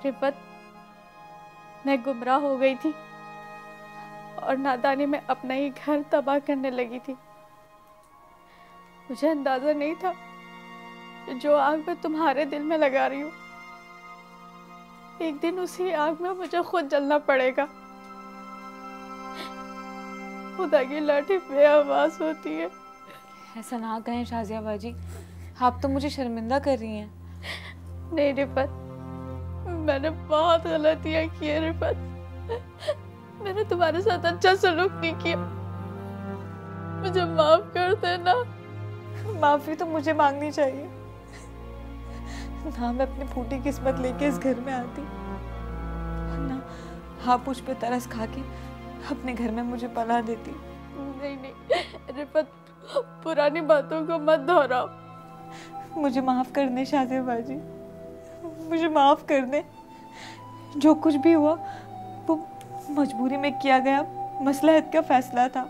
रिफत, मैं गुमराह हो गई थी और नादानी में अपना ही घर तबाह करने लगी थी। मुझे अंदाजा नहीं था जो आग मैं तुम्हारे दिल में लगा रही हूँ, एक दिन उसी आग में मुझे खुद जलना पड़ेगा। खुदा की लाठी बेआवाज होती है। ऐसा ना कहें शाजिया बाजी, आप तो मुझे शर्मिंदा कर रही हैं। नहीं रिफत, मैंने बहुत गलतियां की है रिफत। मैंने तुम्हारे साथ अच्छा सलूक नहीं किया, मुझे माफ कर देना। माफी तो मुझे मांगनी चाहिए ना, मैं अपनी फूटी किस्मत लेके इस घर में आती ना, आप मुझ पे तरस खा के अपने घर में मुझे पला देती। नहीं नहीं रिफत, पुरानी बातों को मत दोहराओ। मुझे माफ कर दे शाजिया बाजी, मुझे माफ कर दे। जो कुछ भी हुआ वो मजबूरी में किया गया मसलहत का फैसला था,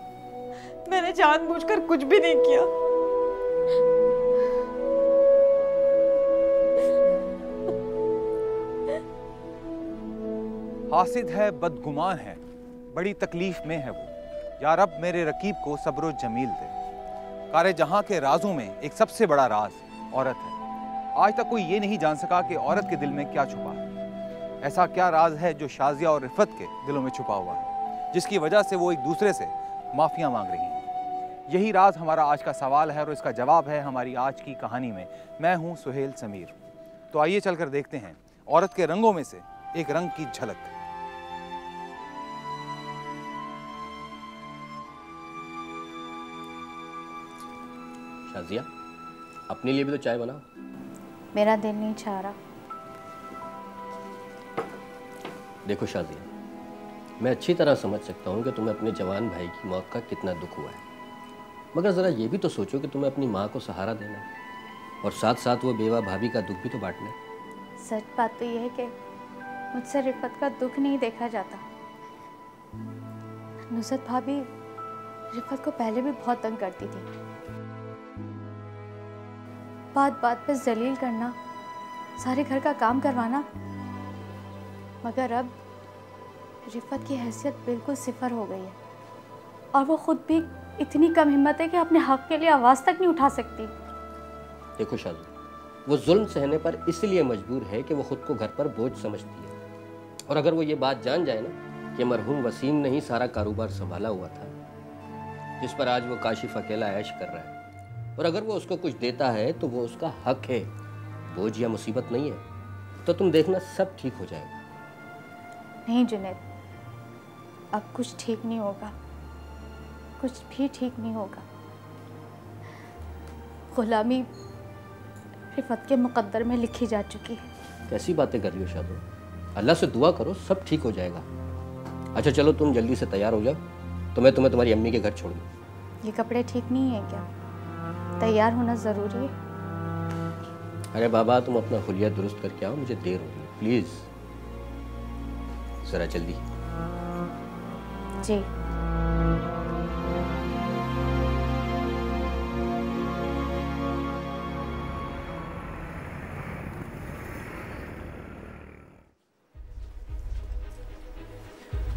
मैंने जानबूझकर कुछ भी नहीं किया। हासिद है, बदगुमान है, बड़ी तकलीफ में है वो। या रब मेरे रकीब को सब्र जमील दे। कारे जहां के राजों में एक सबसे बड़ा राज औरत है। आज तक कोई ये नहीं जान सका कि औरत के दिल में क्या छुपा है। ऐसा क्या राज है जो शाजिया और रिफत के दिलों में छुपा हुआ है, जिसकी वजह से वो एक दूसरे से माफिया मांग रही हैं। यही राज हमारा आज का सवाल है और इसका जवाब है हमारी आज की कहानी में। मैं हूं सुहेल समीर। तो आइए चलकर देखते हैं औरत के रंगों में से एक रंग की झलक। शाजिया, अपने लिए भी तो चाय बनाओ। मेरा दिल नहीं चाह रहा। देखो शाजिया, मैं अच्छी तरह समझ सकता हूँ कि तुम्हें अपने जवान भाई की मौत का कितना दुख हुआ है, मगर ज़रा ये भी तो सोचो कि तुम्हें अपनी माँ को सहारा देना है और साथ साथ वो बेवा भाभी का दुख भी तो बांटना है। सच बात तो यह है कि मुझसे रिफत का दुख नहीं देखा जाता। नुसरत भाभी रिफत को पहले भी बहुत तंग करती थी, बात बात पे जलील करना, सारे घर का काम करवाना। मगर अब रिफत की हैसियत बिल्कुल सिफर हो गई है और वो खुद भी इतनी कम हिम्मत है कि अपने हक के लिए आवाज़ तक नहीं उठा सकती। देखो शाजिया, वो जुल्म सहने पर इसलिए मजबूर है कि वो खुद को घर पर बोझ समझती है, और अगर वो ये बात जान जाए ना कि मरहूम वसीम ने ही सारा कारोबार संभाला हुआ था, जिस पर आज वो काशिफ अकेला ऐश कर रहा है, और अगर वो उसको कुछ देता है तो वो उसका हक है, बोझ या मुसीबत नहीं है, तो तुम देखना सब ठीक हो जाएगा। नहीं जुनैद, अब कुछ ठीक नहीं होगा, कुछ भी ठीक नहीं होगा। गुलामी रिफत के मुकद्दर में लिखी जा चुकी है। कैसी बातें कर रही हो शादो, अल्लाह से दुआ करो, सब ठीक हो जाएगा। अच्छा चलो तुम जल्दी से तैयार हो जाओ, तो मैं तुम्हें तुम्हारी अम्मी के घर छोड़ दूँ। ये कपड़े ठीक नहीं है क्या? तैयार होना ज़रूरी है। अरे बाबा, तुम अपना हुलिया दुरुस्त करके आओ, मुझे देर हो रही है, प्लीज़ ज़रा जल्दी। जी।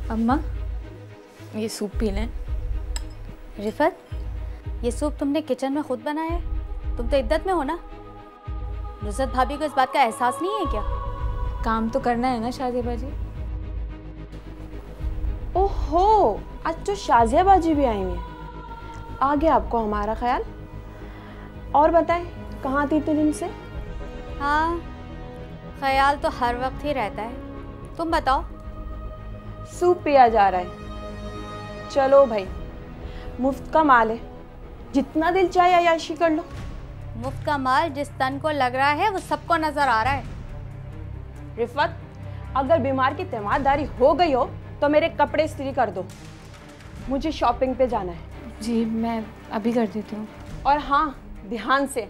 अम्मा, ये सूप पी लें। रिफत, ये सूप तुमने किचन में खुद बनाया है? तुम तो इद्दत में हो ना। नुसरत भाभी को इस बात का एहसास नहीं है क्या? काम तो करना है ना शाजिया बाजी। ओहो, आज तो शाजिया बाजी भी आई हुई है। आ गया आपको हमारा ख्याल। और बताएं, कहाँ थी इतने दिन से? हाँ, ख्याल तो हर वक्त ही रहता है। तुम बताओ। सूप पिया जा रहा है। चलो भाई, मुफ्त का माल है, जितना दिल चाहे अय्याशी कर लो। मुफ्त का माल जिस तन को लग रहा है वो सबको नजर आ रहा है। रिफत, अगर बीमार की तीमारदारी हो गई हो तो मेरे कपड़े इस्त्री कर दो, मुझे शॉपिंग पे जाना है। जी मैं अभी कर देती हूँ। और हाँ, ध्यान से,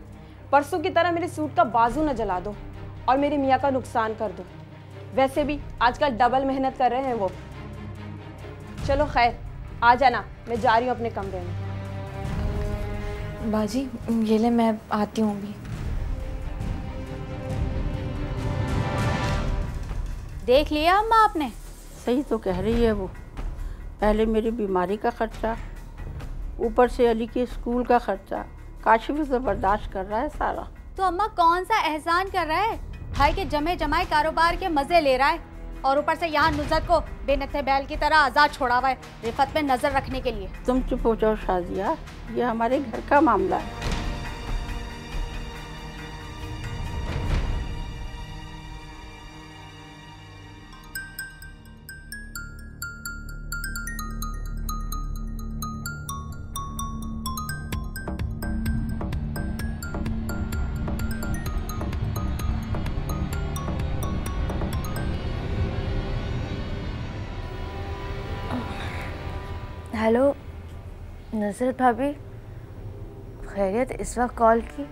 परसों की तरह मेरे सूट का बाजू न जला दो और मेरे मियाँ का नुकसान कर दो। वैसे भी आजकल डबल मेहनत कर रहे हैं वो। चलो खैर, आ जाना, मैं जा रही हूँ अपने कमरे में। बाजी ये ले, मैं आती हूँ अभी। देख लिया अम्मा आपने? सही तो कह रही है वो। पहले मेरी बीमारी का खर्चा, ऊपर से अली के स्कूल का खर्चा, काशिफ से बर्दाश्त कर रहा है सारा। तो अम्मा कौन सा एहसान कर रहा है? भाई के जमे जमाए कारोबार के मजे ले रहा है और ऊपर से यहाँ नुज़रत को बेनथे बैल की तरह आज़ाद छोड़ा हुआ है रिफत पे नजर रखने के लिए। तुम चुप हो जाओ शाजिया, ये हमारे घर का मामला है। हेलो नुसरत भाभी, खैरियत? इस वक्त कॉल की?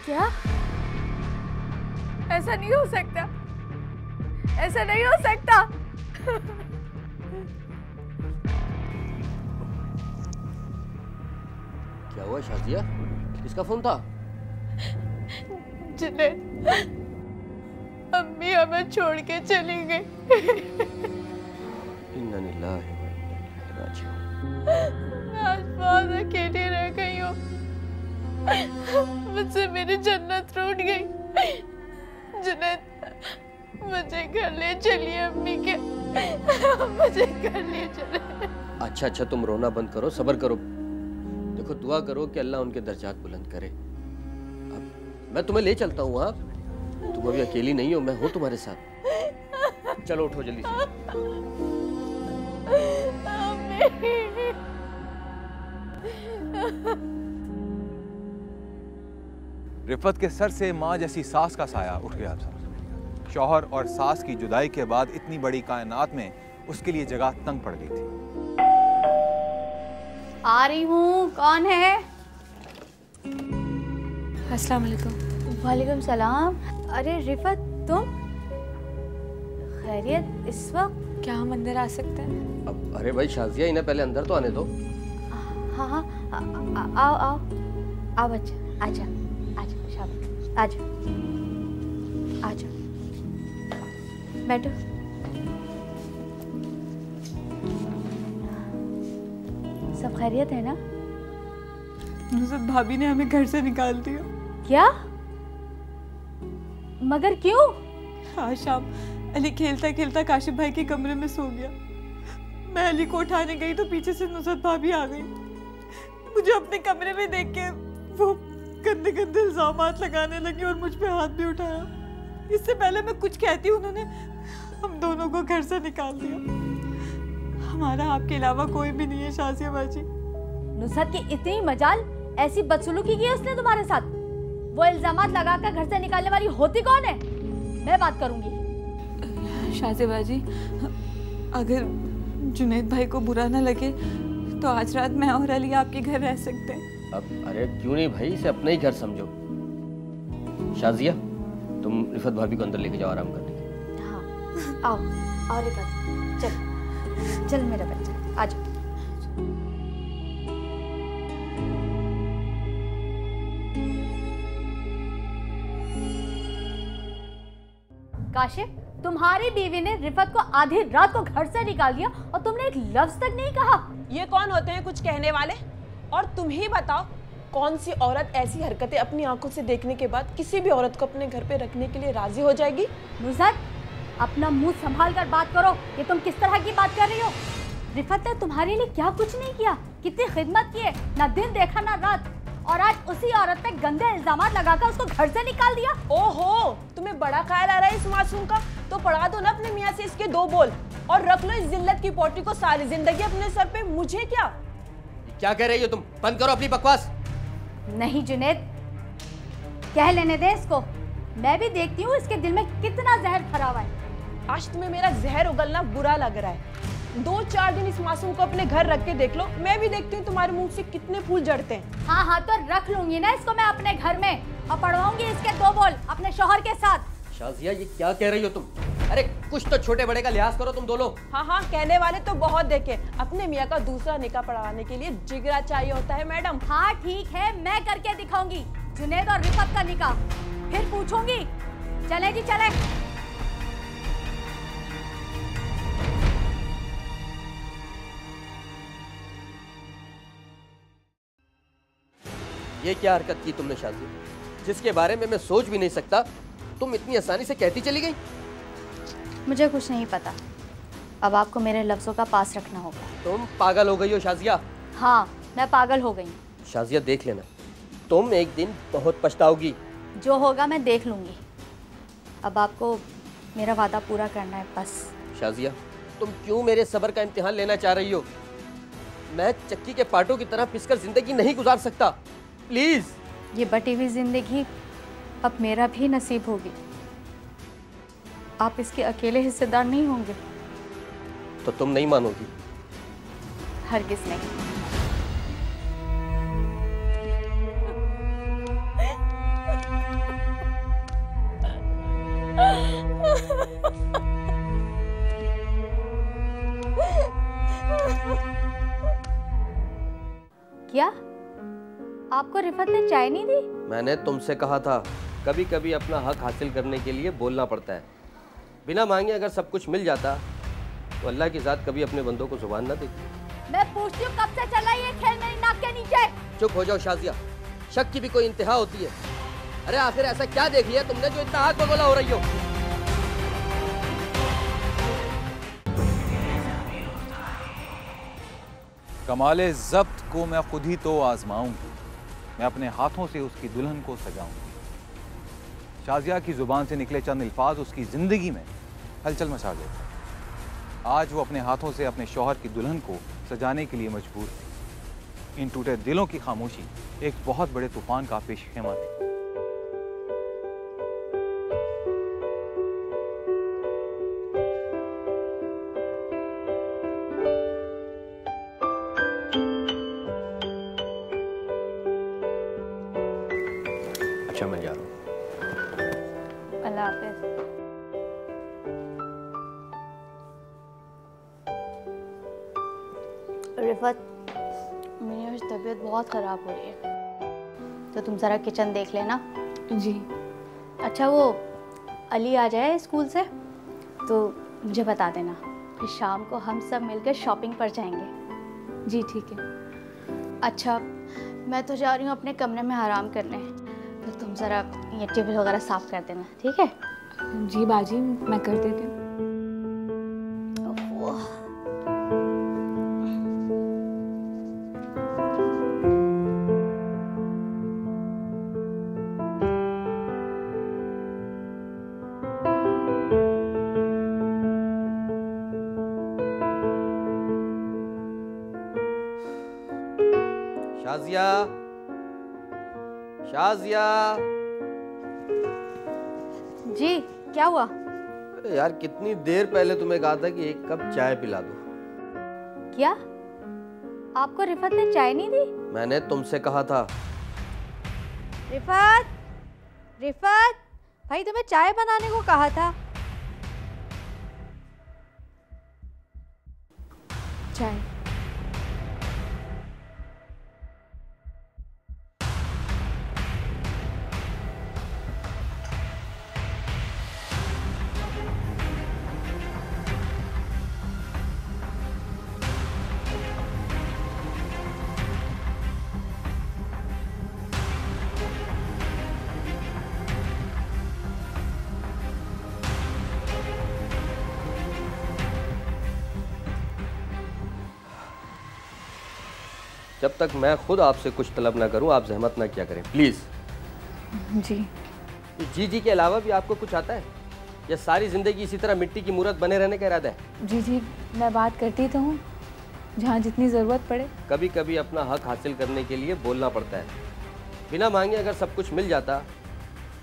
क्या? ऐसा नहीं हो सकता, ऐसा नहीं हो सकता। क्या हुआ शाजिया? किसका फोन था? जुनैद, अम्मी हमें छोड़ के चली गई। इन्ना लिल्लाहि व इन्ना इलैहि राजिऊन। मैं आज बहुत अकेली रह गई हूँ। मुझसे मेरी जन्नत रूठ गई। जुनैद, मुझे घर ले चलिए अम्मी के, मुझे घर ले चलिए। अच्छा, तुम रोना बंद करो, सब्र करो। देखो, दुआ करो कि अल्लाह उनके दर्जात बुलंद करे। अब मैं तुम्हें ले चलता हूँ। आप तुम अभी अकेली नहीं हो, मैं हूँ तुम्हारे साथ। चलो उठो जल्दी से। रिफत के सर से माँ जैसी सास का साया उठ गया था। शौहर और सास की जुदाई के बाद इतनी बड़ी कायनात में उसके लिए जगह तंग पड़ गई थी। आ रही हूँ। कौन है? अस्सलाम वालेकुम। वालेकुम सलाम। अरे रिफत, तुम? खैरियत इस वक्त? क्या हम अंदर आ सकते हैं? अब अरे भाई शाजिया, इन्हें पहले अंदर तो आने दो। हाँ हाँ, आओ आओ आओ बच्चा, आजा आजा, शाबाश, आजा आजा, बैठो। सब खैरियत है ना? नुसरत भाभी ने हमें घर से निकाल दिया। क्या? मगर क्यों? आज शाम अली खेलता खेलता काशिफ भाई के कमरे में सो गया। मैं अली को उठाने गई तो पीछे से नुसरत भाभी आ गई। मुझे अपने कमरे में देख के वो गंदे गंदे इल्जामात लगाने लगी और मुझ पे हाथ भी उठाया। इससे पहले मैं कुछ कहती, उन्होंने हम दोनों को घर से निकाल दिया। हमारा आपके अलावा कोई भी नहीं है शाजिया बाजी। नुसरत की इतनी मजाल, ऐसी बदसलूकी की उसने तुम्हारे साथ? वो इल्जामात लगाकर घर से निकालने वाली होती कौन है? मैं बात करूंगी। शाजिया बाजी, अगर जुनैद भाई को बुरा ना लगे तो आज रात मैं और अली आपके घर रह सकते हैं। अब अरे क्यों नहीं भाई, इसे अपना ही घर समझो। शाजिया, तुम रिफत भाभी को अंदर लेके जाओ आराम करने के लिए। हाँ, आओ रिफत, चल चल मेरा बच्चा, आजा। काशिफ, तुम्हारी बीवी ने रिफत को आधी रात को घर से निकाल दिया और तुमने एक लफ्ज तक नहीं कहा। ये कौन होते हैं कुछ कहने वाले? और तुम ही बताओ, कौन सी औरत ऐसी हरकतें अपनी आंखों से देखने के बाद किसी भी औरत को अपने घर पे रखने के लिए राजी हो जाएगी? नुज़रत, अपना मुंह संभाल कर बात करो। ये तुम किस तरह की बात कर रही हो? रिफत ने तुम्हारे लिए क्या कुछ नहीं किया, कितनी खिदमत की है, ना दिन देखा ना रात, और आज उसी औरत पे गंदे इल्जामात लगाकर उसको घर से निकाल दिया। ओहो, तुम्हें बड़ा ख्याल आ रहा है इस मासूम का? तो पढ़ा दो ना अपने मियाँ से इसके 2 बोल और रख लो इस जिल्लत की पोटी को सारी जिंदगी अपने सर पे। मुझे क्या कह रही हो तुम? बंद करो अपनी बकवास। नहीं जुनैद, कह लेने दे इसको। मैं भी देखती हूँ इसके दिल में कितना जहर भरा हुआ है। आज तुम्हें मेरा जहर उगलना बुरा लग रहा है। 2-4 दिन इस मासूम को अपने घर रख के देख लो, मैं भी देखती हूँ तुम्हारे मुंह से कितने फूल झड़ते हैं। हाँ हाँ, तो रख लूंगी ना इसको मैं अपने घर में और पढ़वाऊंगी इसके 2 बोल अपने शौहर के साथ। शाजिया, ये क्या कह रही हो तुम? अरे कुछ तो छोटे बड़े का लिहाज करो तुम दोनों। हाँ हाँ, कहने वाले तो बहुत देखे। अपने मियाँ का दूसरा निकाह पढ़वाने के लिए जिगरा चाहिए होता है मैडम। हाँ ठीक है, मैं करके दिखाऊंगी जुनैद और रिफत का निकाह। फिर पूछूंगी। चले जी चले। ये क्या हरकत की तुमने शादी, जिसके बारे में मैं सोच भी नहीं सकता, तुम इतनी आसानी से कहती चली गई? मुझे कुछ नहीं पता, अब आपको मेरे लफ्ज़ों का पास रखना होगा। तुम पागल हो गई हो शाजिया। हाँ, मैं पागल हो गई। शाजिया देख लेना, तुम एक दिन बहुत पछताओगी। जो होगा मैं देख लूँगी। अब आपको मेरा वादा पूरा करना है बस। शाजिया, तुम क्यों मेरे सब्र का इम्तिहान लेना चाह रही हो? मैं चक्की के पाटों की तरह पिसकर जिंदगी नहीं गुजार सकता, प्लीज। ये बटी हुई जिंदगी अब मेरा भी नसीब होगी। आप इसके अकेले हिस्सेदार नहीं होंगे। तो तुम नहीं मानोगी? हरगिज़ नहीं। क्या आपको रिफत ने चाय नहीं दी? मैंने तुमसे कहा था, कभी कभी अपना हक हासिल करने के लिए बोलना पड़ता है। बिना मांगे अगर सब कुछ मिल जाता तो अल्लाह की ज़ात कभी अपने बंदों को जुबान न देती। मैं पूछती हूँ कब से चला ये खेल मेरी नाक के नीचे? चुप हो जाओ शाजिया, शक की भी कोई इंतहा होती है। अरे आखिर ऐसा क्या देख लिया तुमने जो इतना आग बगोला हो रही हो? कमाले ज़ब्त को मैं खुद ही तो आजमाऊंगी, मैं अपने हाथों से उसकी दुल्हन को सजाऊंगी। शाजिया की जुबान से निकले चंद अल्फाज उसकी जिंदगी में हलचल मचा गए। आज वो अपने हाथों से अपने शौहर की दुल्हन को सजाने के लिए मजबूर थी। इन टूटे दिलों की खामोशी एक बहुत बड़े तूफान का पेशखेमा थी। अच्छा मैं जा रहा हूँ। अल्लाह हाफिज़। रिफत, मेरी आज तबीयत बहुत ख़राब हो रही है, तो तुम ज़रा किचन देख लेना। जी। अच्छा, वो अली आ जाए स्कूल से तो मुझे बता देना, फिर शाम को हम सब मिलकर शॉपिंग पर जाएंगे। जी ठीक है। अच्छा, मैं तो जा रही हूँ अपने कमरे में आराम करने, तो तुम ज़रा ये टेबल वगैरह साफ़ कर देना, ठीक है? जी बाजी, मैं कर देती हूँ। शाजिया, शाजिया। जी, क्या हुआ? अरे यार, कितनी देर पहले तुम्हें कहा था कि एक कप चाय पिला दो। क्या आपको रिफत ने चाय नहीं दी? मैंने तुमसे कहा था। रिफत, रिफत, भाई तुम्हें चाय बनाने को कहा था। चाय। जब तक मैं खुद आपसे कुछ तलब ना करूं, आप जहमत ना किया करें प्लीज। जी। जी जी के अलावा भी आपको कुछ आता है या सारी जिंदगी इसी तरह मिट्टी की मूरत बने रहने का इरादा है? जी जी, मैं बात करती तो हूँ जहाँ जितनी ज़रूरत पड़े। कभी कभी अपना हक हासिल करने के लिए बोलना पड़ता है। बिना मांगे अगर सब कुछ मिल जाता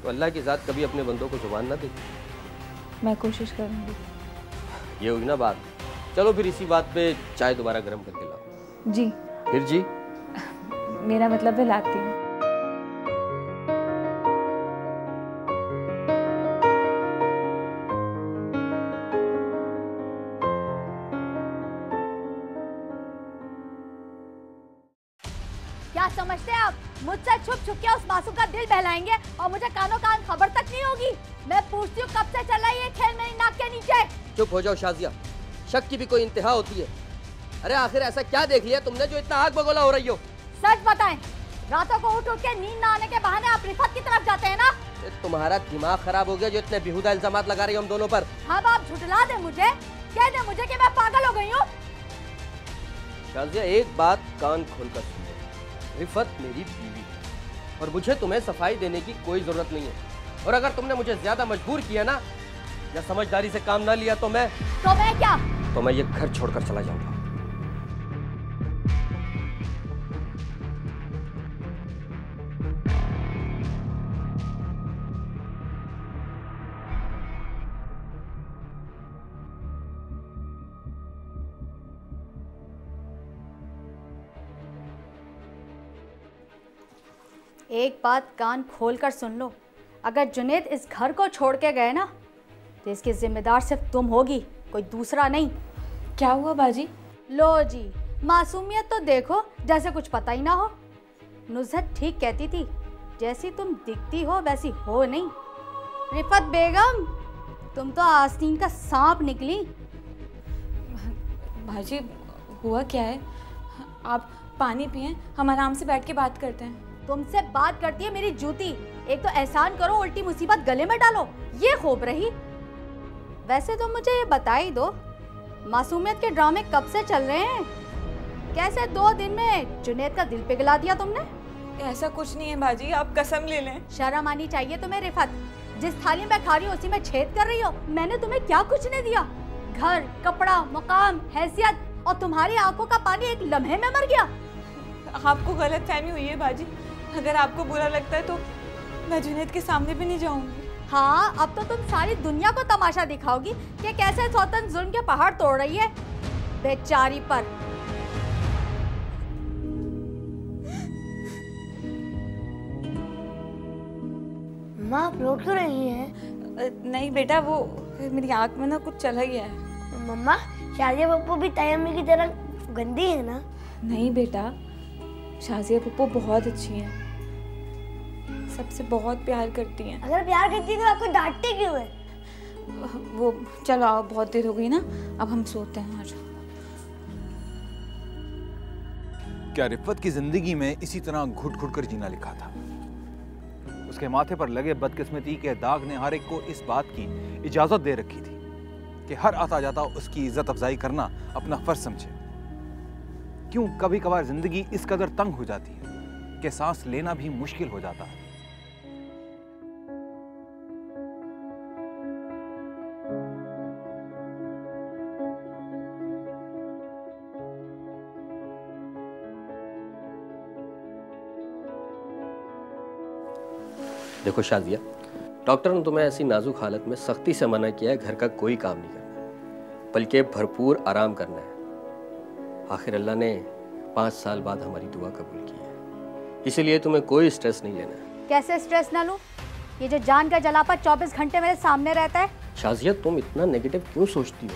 तो अल्लाह की ज़ात कभी अपने बंदों को जुबान ना देती। मैं कोशिश करूँगी। ये हुई ना बात। चलो फिर इसी बात पे चाय दोबारा गर्म करके लाओ। जी। फिर जी? मेरा मतलब है लाती हूँ। क्या समझते हैं आप? मुझसे छुप छुप के उस मासूम का दिल बहलाएंगे और मुझे कानों कान खबर तक नहीं होगी? मैं पूछती हूँ कब से चल रहा है ये खेल मेरी नाक के नीचे? चुप हो जाओ शाजिया, शक की भी कोई इंतहा होती है। अरे आखिर ऐसा क्या देख लिया तुमने जो इतना आग बगोला हो रही हो? सच बताएं, रातों को उठ उठ के नींद ना आने के बहाने आप रिफत की तरफ जाते हैं ना? तुम्हारा दिमाग खराब हो गया जो इतने बेहुदा इल्जामात लगा रही हो हम दोनों पर। अब आप झुठला दे मुझे, कह दे मुझे कि मैं पागल हो गई हूँ। शाजिया एक बात कान खोलकर सुनो, रिफत मेरी बीवी है और मुझे तुम्हें सफाई देने की कोई जरूरत नहीं है। और अगर तुमने मुझे ज्यादा मजबूर किया ना या समझदारी से काम ना लिया तो मैं क्या? तो मैं ये घर छोड़कर चला जाऊंगा। एक बात कान खोल कर सुन लो, अगर जुनेद इस घर को छोड़ के गए ना तो इसकी जिम्मेदार सिर्फ तुम होगी, कोई दूसरा नहीं। क्या हुआ बाजी? लो जी, मासूमियत तो देखो, जैसे कुछ पता ही ना हो। नुज़हत ठीक कहती थी, जैसी तुम दिखती हो वैसी हो नहीं। रिफत बेगम, तुम तो आस्तीन का सांप निकली। बाजी हुआ क्या है? आप पानी पिएं, हम आराम से बैठ के बात करते हैं। तुमसे बात करती है मेरी जूती, एक तो एहसान करो उल्टी मुसीबत गले में डालो, ये खूब रही। वैसे तुम मुझे ये बता ही दो, मासूमियत के ड्रामे कब से चल रहे हैं? कैसे 2 दिन में जुनेद का दिल पिघला दिया तुमने? ऐसा कुछ नहीं है बाजी, आप कसम ले लें। शर्म आनी चाहिए तुम्हें रिफत, जिस थाली में खा रही हो उसी में छेद कर रही हो। मैंने तुम्हें क्या कुछ नहीं दिया? घर, कपड़ा, मकाम, हैसियत, और तुम्हारी आंखों का पानी एक लम्हे में मर गया। आपको गलतफहमी हुई है बाजी, अगर आपको बुरा लगता है तो मैं जुनेद के सामने भी नहीं जाऊंगी। हाँ, अब तो तुम सारी दुनिया को तमाशा दिखाओगी कि कैसे सौतन जुल्म के पहाड़ तोड़ रही है बेचारी पर। माँ आप रो क्यों रही हैं? नहीं बेटा, वो मेरी आँख में ना कुछ चला गया है। मम्मा, शाजिया पप्पू भी तयम्मी की तरह गंदी है ना? नहीं बेटा, शाजिया पप्पू बहुत अच्छी हैं, सबसे बहुत प्यार करती हैं। अगर प्यार करती है तो आपको डांटती क्यों है? वो चलो आओ, बहुत देर हो गई ना, अब हम सोते हैं। आज क्या रिफत की जिंदगी में इसी तरह घुट घुट कर जीना लिखा था? उसके माथे पर लगे बदकिस्मती के दाग ने हर एक को इस बात की इजाजत दे रखी थी कि हर आता जाता उसकी इज्जत अफजाई करना अपना फर्ज समझे। क्यों कभी कभार जिंदगी इस कदर तंग हो जाती है कि सांस लेना भी मुश्किल हो जाता है। देखो शाजिया, डॉक्टर ने तुम्हें ऐसी नाजुक हालत में सख्ती से मना किया है घर का कोई काम नहीं करना, बल्कि भरपूर आराम करना है। आखिर अल्लाह ने 5 साल बाद हमारी दुआ कबूल की है, इसीलिए तुम्हें कोई स्ट्रेस नहीं लेना है। कैसे स्ट्रेस ना लूं? ये जो जान का जलापन 24 घंटे मेरे सामने रहता है। शाजिया, तुम इतना नेगेटिव क्यों सोचती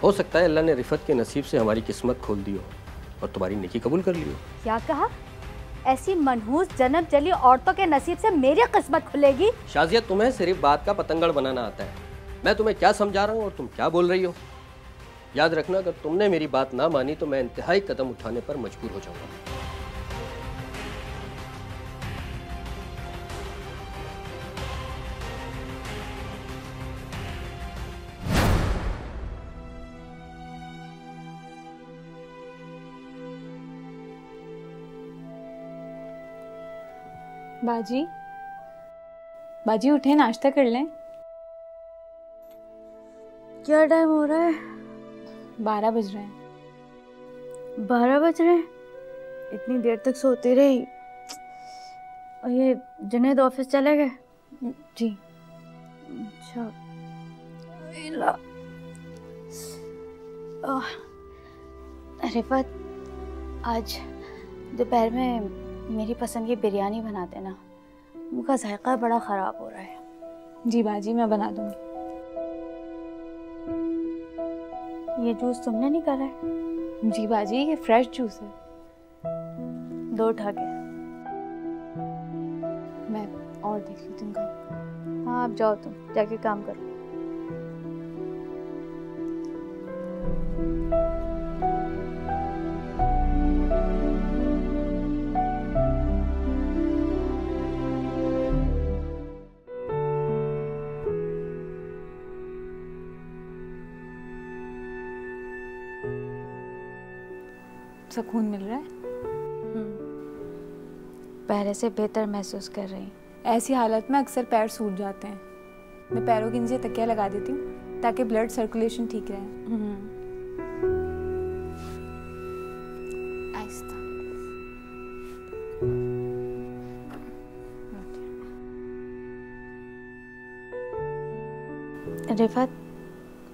हो सकता है अल्लाह ने रिफत के नसीब से हमारी किस्मत खोल दी हो और तुम्हारी नेकी कबूल कर ली हो। क्या कहा? ऐसी मनहूस जन्म चली औरतों के नसीब से मेरी किस्मत खुलेगी? शाजिया, तुम्हें सिर्फ बात का पतंगड़ बनाना आता है। मैं तुम्हें क्या समझा रहा हूँ और तुम क्या बोल रही हो? याद रखना, अगर तुमने मेरी बात ना मानी तो मैं इंतहाई कदम उठाने पर मजबूर हो जाऊंगा। बाजी, बाजी उठे, नाश्ता कर लें। क्या टाइम हो रहा है? 12 बज रहे हैं। 12 बज रहे हैं? इतनी देर तक सोती रही। और ये जुनेद ऑफिस चले गए? जी। अच्छा। रिफत, आज दोपहर में मेरी पसंद की बिरयानी बना देना, उनका जायका बड़ा ख़राब हो रहा है। जी बाजी, मैं बना दूंगी। ये जूस तुमने नहीं करा है? जी बाजी, ये फ्रेश जूस है। लो उठा के। मैं और देख लेती हूँ काम। हाँ आप जाओ, तुम जाके काम करो। सुकून मिल रहा है? पहले से बेहतर महसूस कर रही हूँ। ऐसी हालत में अक्सर पैर सूज जाते हैं। मैं पैरों के नीचे तकिया लगा देती हूँ ताकि ब्लड सर्कुलेशन ठीक रहे। आहिस्ता। रिफत,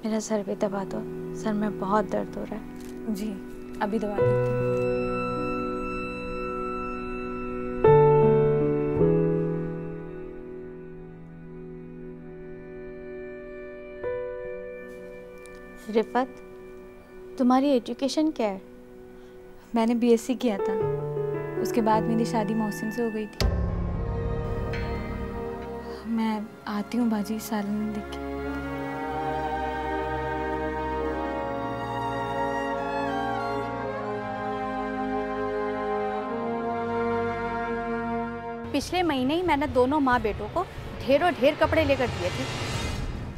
मेरा सर भी दबा दो, सर में बहुत दर्द हो रहा है। जी अभी दबा देती हूँ। रिफत, तुम्हारी एजुकेशन क्या है? मैंने बीएससी किया था, उसके बाद मेरी शादी मोहसिन से हो गई थी। मैं आती हूँ बाजी, सालन देख के। पिछले महीने ही मैंने दोनों माँ बेटों को ढेरों ढेर कपड़े लेकर दिए थे।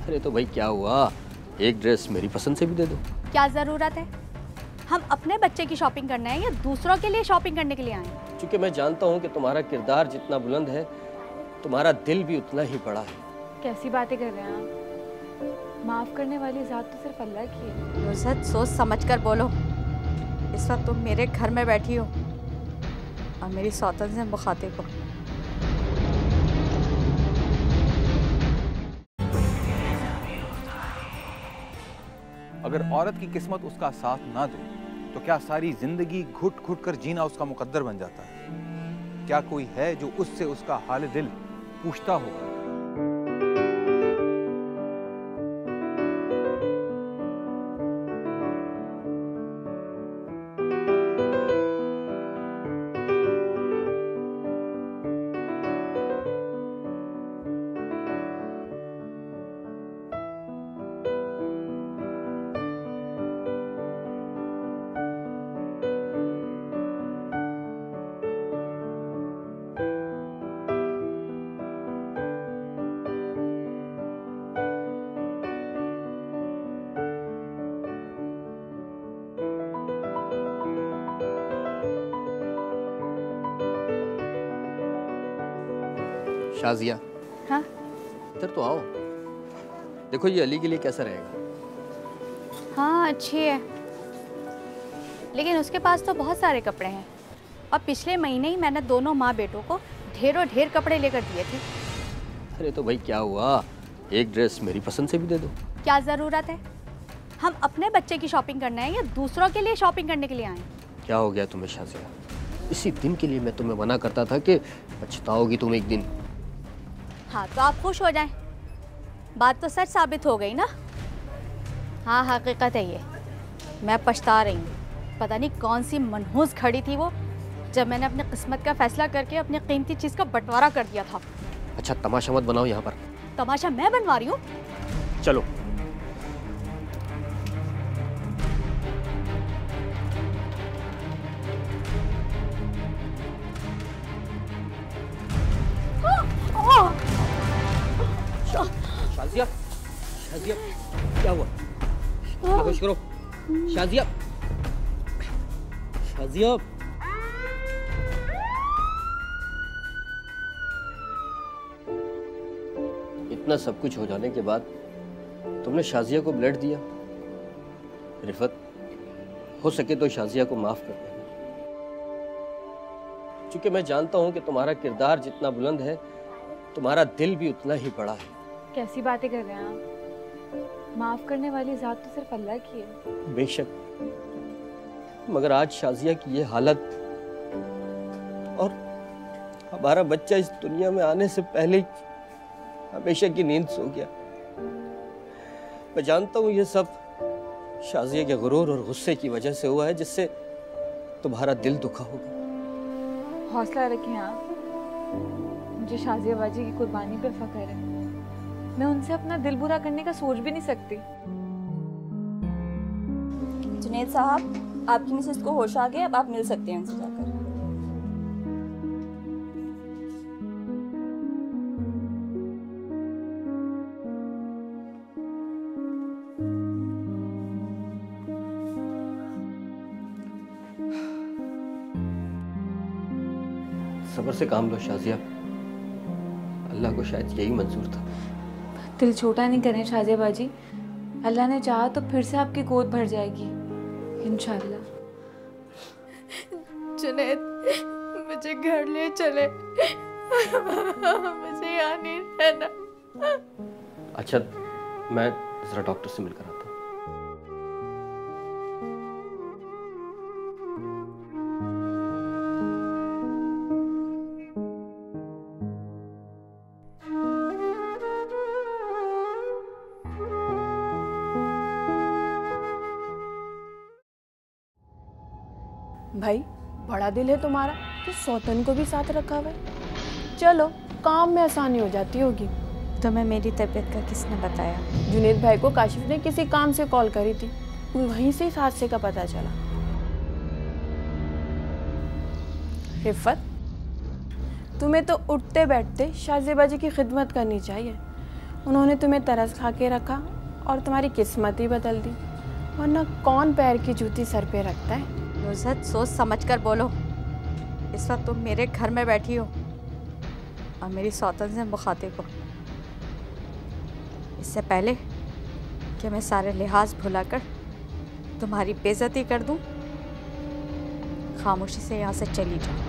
अरे तो भाई क्या हुआ, एक ड्रेस मेरी पसंद से भी दे दो। क्या ज़रूरत है? हम अपने बच्चे की शॉपिंग करना है या दूसरों के लिए शॉपिंग करने के लिए आए हैं? क्योंकि मैं जानता हूँ कि तुम्हारा किरदार जितना बुलंद है, तुम्हारा दिल भी उतना ही बड़ा है। कैसी बातें कर रहे हैं आप? माफ़ करने वाली ज़ात तो सिर्फ अल्लाह की है। नुसरत, सोच समझ कर बोलो। इस वक्त तुम मेरे घर में बैठी हो और मेरी सौतन से मुखातिब हो। अगर औरत की किस्मत उसका साथ ना दे तो क्या सारी जिंदगी घुट घुट कर जीना उसका मुकद्दर बन जाता है? क्या कोई है जो उससे उसका हाल दिल पूछता होगा? शाजिया, हाँ? इधर तो आओ। देखो ये अली के लिए कैसा रहेगा? हाँ अच्छी है, लेकिन उसके पास तो बहुत सारे कपड़े हैं और पिछले महीने ही मैंने दोनों माँ बेटों को ढेरों ढेर कपड़े लेकर दिए थे। अरे तो भाई क्या हुआ, एक ड्रेस मेरी पसंद से भी दे दो। क्या ज़रूरत है? हम अपने बच्चे की शॉपिंग करना है या दूसरों के लिए शॉपिंग करने के लिए आए हैं? क्या हो गया तुम्हें शाजिया? इसी दिन के लिए मैं तुम्हें मना करता था कि पछताओगी तुम एक दिन। हाँ तो आप खुश हो जाएं। बात तो सच साबित हो गई ना। हाँ हकीकत है ये, मैं पछता रही हूँ। पता नहीं कौन सी मनहूस घड़ी थी वो, जब मैंने अपनी किस्मत का फैसला करके अपनी कीमती चीज़ का बंटवारा कर दिया था। अच्छा तमाशा मत बनाओ यहाँ पर। तमाशा मैं बनवा रही हूँ? चलो। शाजिया, शाजिया क्या हुआ? होश करो। शाजिया, शाजिया। इतना सब कुछ हो जाने के बाद तुमने शाजिया को ब्लड दिया। रिफत, हो सके तो शाजिया को माफ कर देना, क्योंकि मैं जानता हूं कि तुम्हारा किरदार जितना बुलंद है, तुम्हारा दिल भी उतना ही बड़ा है। कैसी बातें कर रहे हैं आप? माफ़ करने वाली ज़ात तो सिर्फ अल्लाह की है। बेशक, मगर आज शाजिया की ये हालत और हमारा बच्चा इस दुनिया में आने से पहले हमेशा की नींद सो गया। मैं जानता हूँ ये सब शाजिया के गुरूर और गुस्से की वजह से हुआ है, जिससे तुम्हारा दिल दुखा होगा। हौसला रखें आप। मुझे शाजिया बाजी की कुर्बानी पे फख्र है। मैं उनसे अपना दिल बुरा करने का सोच भी नहीं सकती। जुनैद साहब, आपकी मिसेस को होश आ गया, अब आप मिल सकते हैं उनसे जाकर। सब्र से काम लो शाजिया, अल्लाह को शायद यही मंजूर था। दिल छोटा नहीं करें शाजिया बाजी, अल्लाह ने चाहा तो फिर से आपकी गोद भर जाएगी इंशाल्लाह। जुनैद, मुझे घर ले चले, मुझे यहाँ नहीं रहना। अच्छा, मैं जरा डॉक्टर से मिलकर आता हूँ। भाई बड़ा दिल है तुम्हारा, तो सौतन को भी साथ रखा हुआ है। चलो, काम में आसानी हो जाती होगी। तुम्हें मेरी तबीयत का किसने बताया? जुनैद भाई को काशिफ ने किसी काम से कॉल करी थी, वहीं से इस हादसे का पता चला। रिफत, तुम्हें तो उठते बैठते शाजिया बाजी की खिदमत करनी चाहिए। उन्होंने तुम्हें तरस खा के रखा और तुम्हारी किस्मत ही बदल दी, वरना कौन पैर की जूती सर पे रखता है। नुज़हत, सोच समझ कर बोलो। इस वक्त तुम मेरे घर में बैठी हो और मेरी सौतन से मुखातिब हो। इससे पहले कि मैं सारे लिहाज भुलाकर तुम्हारी बेइज्जती कर दूं, खामोशी से यहाँ से चली जाओ।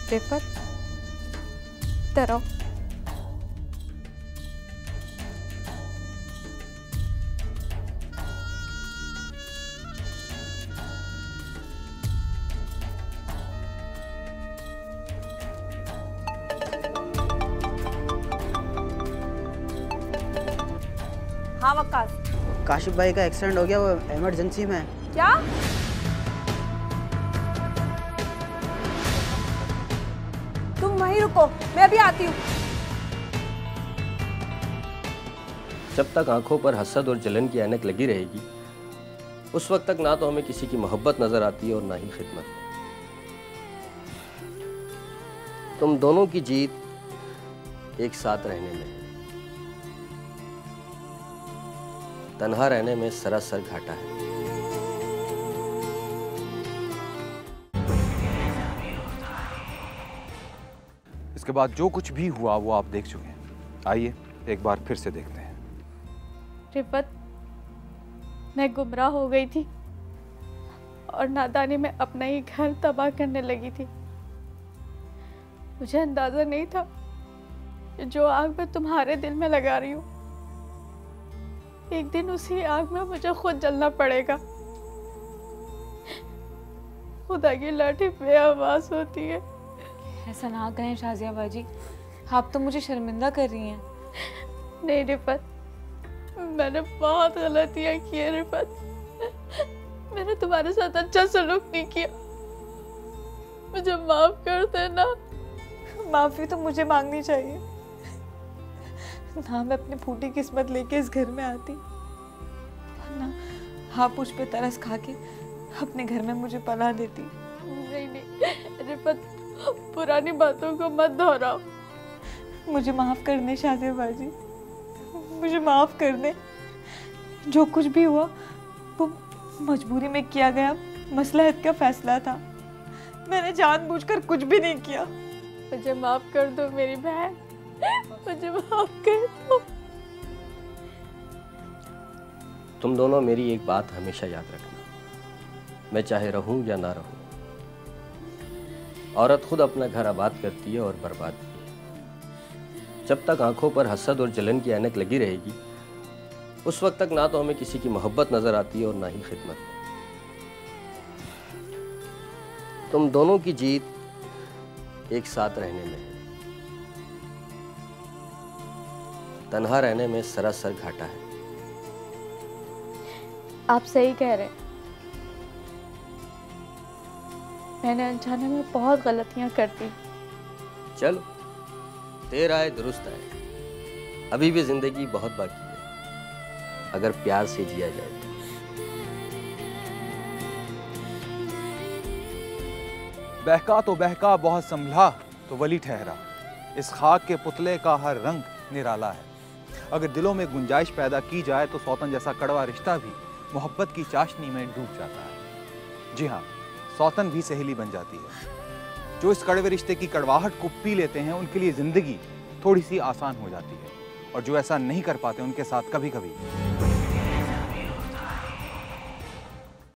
रिफत, इधर आओ। हाँ वक्कास, काशिफ भाई का एक्सीडेंट हो गया, वो इमरजेंसी में है। क्या? तुम वहीं रुको, मैं अभी आती हूँ। जब तक आंखों पर हसद और जलन की ऐनक लगी रहेगी, उस वक्त तक ना तो हमें किसी की मोहब्बत नजर आती है और ना ही खिदमत। तुम दोनों की जीत एक साथ रहने में है, तन्हा रहने में सरासर घाटा है। इसके बाद जो कुछ भी हुआ वो आप देख चुके हैं। आइए एक बार फिर से देखते हैं। रिफत, मैं गुमराह हो गई थी और नादानी में अपना ही घर तबाह करने लगी थी। मुझे अंदाजा नहीं था कि जो आग मैं तुम्हारे दिल में लगा रही हूँ, एक दिन उसी आग में मुझे खुद जलना पड़ेगा। खुदा की लाठी बेआवाज होती है। ऐसा ना कहें शाजिया बाजी, आप तो मुझे शर्मिंदा कर रही हैं। नहीं रिफत, मैंने बहुत गलतियां की है रिफत। मैंने तुम्हारे साथ अच्छा सलूक नहीं किया, मुझे माफ कर देना। माफी तो मुझे मांगनी चाहिए ना, मैं अपनी फूटी किस्मत लेके इस घर में आती, ना आप मुझ पे तरस खा के अपने घर में मुझे पला देती। नहीं नहीं रिफत, पुरानी बातों को मत दोहराओ। मुझे माफ कर दे शाजिया बाजी, मुझे माफ कर दे। जो कुछ भी हुआ वो मजबूरी में किया गया मसलहत का फैसला था। मैंने जानबूझकर कुछ भी नहीं किया। मुझे माफ कर दो मेरी बहन, मुझे माफ कर दो। तुम दोनों मेरी एक बात हमेशा याद रखना, मैं चाहे रहूं या ना रहूं, औरत खुद अपना घर आबाद करती है और बर्बाद भी। जब तक आंखों पर हसद और जलन की ऐनक लगी रहेगी, उस वक्त तक ना तो हमें किसी की मोहब्बत नजर आती है और ना ही खिदमत। तुम दोनों की जीत एक साथ रहने में है। तन्हा रहने में सरासर घाटा है। आप सही कह रहे हैं। मैंने अनजाने में बहुत गलतियां कर दी। चलो, देर आए दुरुस्त आए। अभी भी जिंदगी बहुत बाकी है, अगर प्यार से जिया जाए तो। बहका तो बहका बहुत संभला तो वली ठहरा, इस खाक के पुतले का हर रंग निराला है। अगर दिलों में गुंजाइश पैदा की जाए तो सौतन जैसा कड़वा रिश्ता भी मोहब्बत की चाशनी में डूब जाता है। जी हाँ, सौतन भी सहेली बन जाती है। जो इस कड़वे रिश्ते की कड़वाहट को पी लेते हैं उनके लिए जिंदगी थोड़ी सी आसान हो जाती है, और जो ऐसा नहीं कर पाते उनके साथ कभी कभी